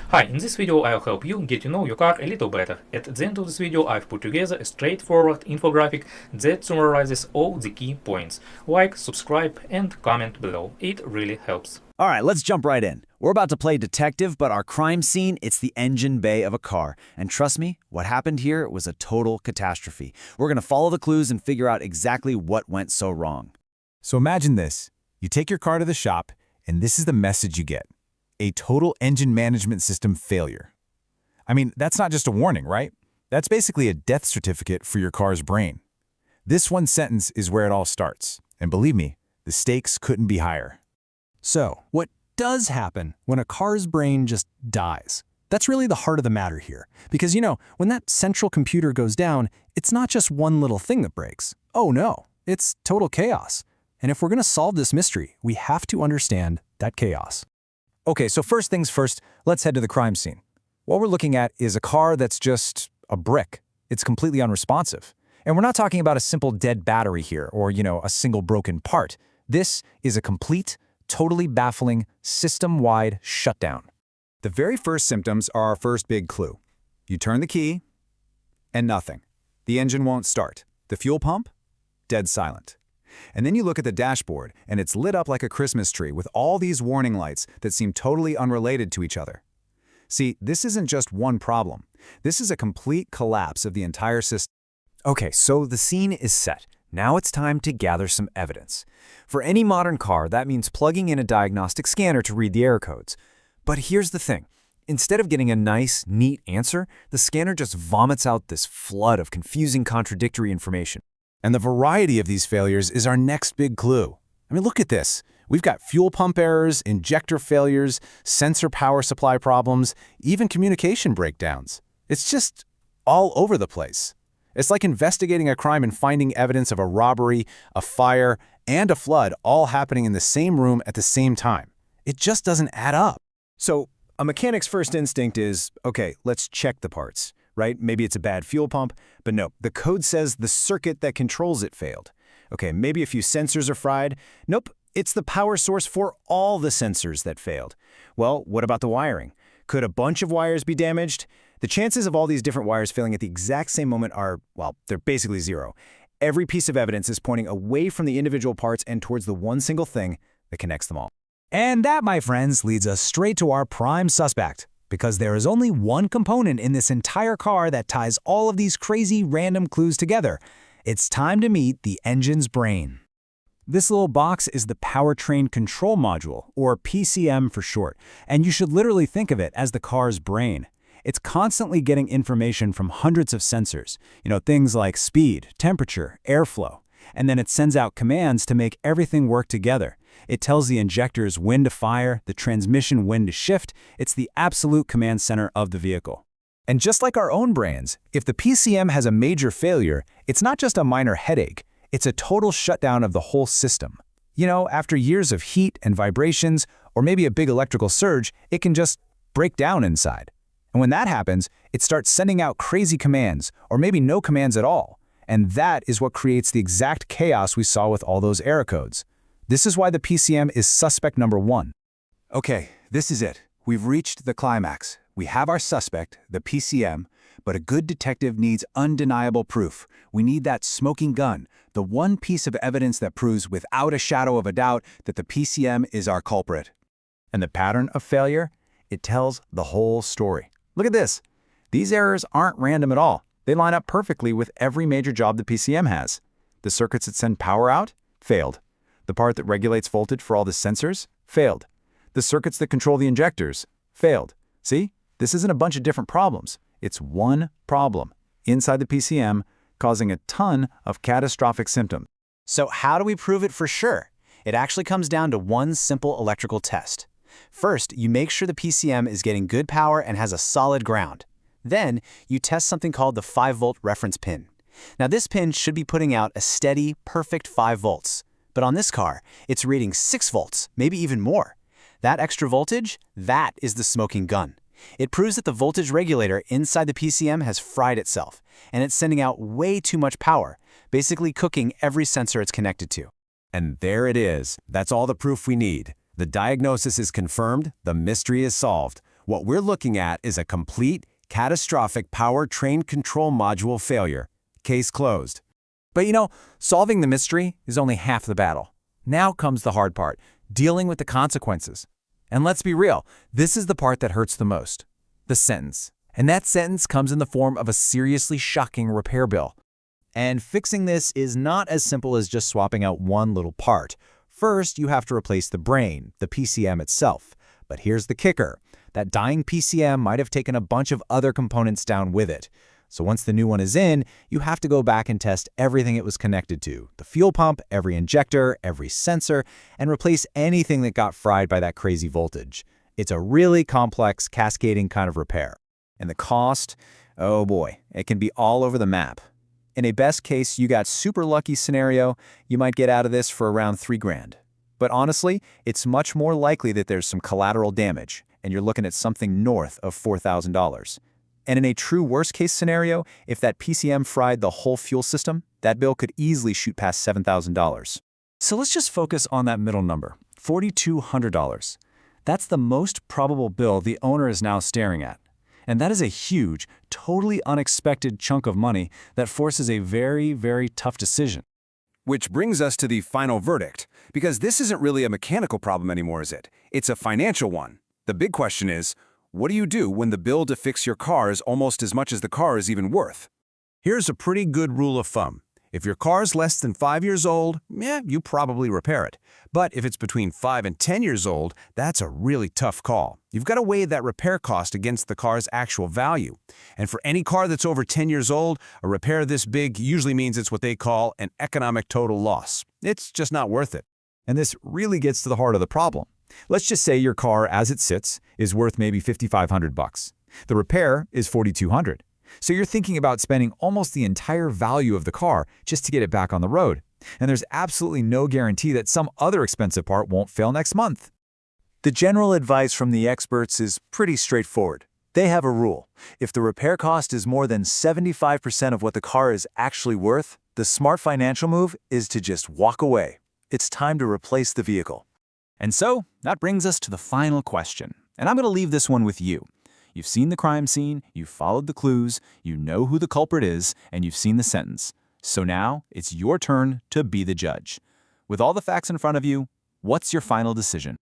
Hi, in this video I'll help you get to know your car a little better. At the end of this video I've put together a straightforward infographic that summarizes all the key points. Like, subscribe and comment below. It really helps. All right, let's jump right in. We're about to play detective, but our crime scene, it's the engine bay of a car. And trust me, what happened here was a total catastrophe. We're gonna follow the clues and figure out exactly what went so wrong. So imagine this. You take your car to the shop, and this is the message you get. A total engine management system failure. I mean, that's not just a warning, right? That's basically a death certificate for your car's brain. This one sentence is where it all starts. And believe me, the stakes couldn't be higher. So, what does happen when a car's brain just dies? That's really the heart of the matter here. Because, when that central computer goes down, it's not just one little thing that breaks. Oh no, it's total chaos. And if we're going to solve this mystery, we have to understand that chaos. Okay, so first things first, let's head to the crime scene. What we're looking at is a car that's just a brick. It's completely unresponsive. And we're not talking about a simple dead battery here or, a single broken part. This is a complete, totally baffling, system-wide shutdown. The very first symptoms are our first big clue. You turn the key, and nothing. The engine won't start. The fuel pump? Dead silent. And then you look at the dashboard, and it's lit up like a Christmas tree with all these warning lights that seem totally unrelated to each other. See, this isn't just one problem. This is a complete collapse of the entire system. Okay, so the scene is set. Now it's time to gather some evidence. For any modern car, that means plugging in a diagnostic scanner to read the error codes. But here's the thing. Instead of getting a nice, neat answer, the scanner just vomits out this flood of confusing, contradictory information. And the variety of these failures is our next big clue. I mean, look at this. We've got fuel pump errors, injector failures, sensor power supply problems, even communication breakdowns. It's just all over the place. It's like investigating a crime and finding evidence of a robbery, a fire, and a flood all happening in the same room at the same time. It just doesn't add up. So a mechanic's first instinct is, okay, let's check the parts. Right? Maybe it's a bad fuel pump, but no, the code says the circuit that controls it failed. Okay, maybe a few sensors are fried. Nope, it's the power source for all the sensors that failed. Well, what about the wiring? Could a bunch of wires be damaged? The chances of all these different wires failing at the exact same moment are, well, they're basically zero. Every piece of evidence is pointing away from the individual parts and towards the one single thing that connects them all. And that, my friends, leads us straight to our prime suspect. Because there is only one component in this entire car that ties all of these crazy random clues together. It's time to meet the engine's brain. This little box is the Powertrain Control Module, or PCM for short, and you should literally think of it as the car's brain. It's constantly getting information from hundreds of sensors, things like speed, temperature, airflow, and then it sends out commands to make everything work together. It tells the injectors when to fire, the transmission when to shift. It's the absolute command center of the vehicle. And just like our own brains, if the PCM has a major failure, it's not just a minor headache, it's a total shutdown of the whole system. After years of heat and vibrations, or maybe a big electrical surge, it can just break down inside. And when that happens, it starts sending out crazy commands, or maybe no commands at all. And that is what creates the exact chaos we saw with all those error codes. This is why the PCM is suspect number one. Okay, this is it. We've reached the climax. We have our suspect, the PCM, but a good detective needs undeniable proof. We need that smoking gun, the one piece of evidence that proves without a shadow of a doubt that the PCM is our culprit. And the pattern of failure? It tells the whole story. Look at this. These errors aren't random at all. They line up perfectly with every major job the PCM has. The circuits that send power out? Failed. The part that regulates voltage for all the sensors? Failed. The circuits that control the injectors? Failed. See? This isn't a bunch of different problems. It's one problem inside the PCM causing a ton of catastrophic symptoms. So how do we prove it for sure? It actually comes down to one simple electrical test. First, you make sure the PCM is getting good power and has a solid ground. Then, you test something called the 5-volt reference pin. Now this pin should be putting out a steady, perfect 5 volts. But on this car, it's reading 6 volts, maybe even more. That extra voltage, that is the smoking gun. It proves that the voltage regulator inside the PCM has fried itself, and it's sending out way too much power, basically cooking every sensor it's connected to. And there it is. That's all the proof we need. The diagnosis is confirmed, the mystery is solved. What we're looking at is a complete, catastrophic powertrain control module failure. Case closed. But solving the mystery is only half the battle. Now comes the hard part, dealing with the consequences. And let's be real, this is the part that hurts the most. The sentence. And that sentence comes in the form of a seriously shocking repair bill. And fixing this is not as simple as just swapping out one little part. First, you have to replace the brain, the PCM itself. But here's the kicker. That dying PCM might have taken a bunch of other components down with it. So once the new one is in, you have to go back and test everything it was connected to, the fuel pump, every injector, every sensor, and replace anything that got fried by that crazy voltage. It's a really complex, cascading kind of repair. And the cost? Oh boy, it can be all over the map. In a best case, you got super lucky scenario, you might get out of this for around $3,000. But honestly, it's much more likely that there's some collateral damage, and you're looking at something north of $4,000. And in a true worst-case scenario, if that PCM fried the whole fuel system, that bill could easily shoot past $7,000. So let's just focus on that middle number, $4,200. That's the most probable bill the owner is now staring at. And that is a huge, totally unexpected chunk of money that forces a very, very tough decision. Which brings us to the final verdict, because this isn't really a mechanical problem anymore, is it? It's a financial one. The big question is, what do you do when the bill to fix your car is almost as much as the car is even worth? Here's a pretty good rule of thumb. If your car's less than 5 years old, you probably repair it. But if it's between 5 and 10 years old, that's a really tough call. You've got to weigh that repair cost against the car's actual value. And for any car that's over 10 years old, a repair this big usually means it's what they call an economic total loss. It's just not worth it. And this really gets to the heart of the problem. Let's just say your car, as it sits, is worth maybe $5,500. The repair is $4,200. So you're thinking about spending almost the entire value of the car just to get it back on the road. And there's absolutely no guarantee that some other expensive part won't fail next month. The general advice from the experts is pretty straightforward. They have a rule. If the repair cost is more than 75% of what the car is actually worth, the smart financial move is to just walk away. It's time to replace the vehicle. And so, that brings us to the final question. And I'm going to leave this one with you. You've seen the crime scene, you've followed the clues, you know who the culprit is, and you've seen the sentence. So now, it's your turn to be the judge. With all the facts in front of you, what's your final decision?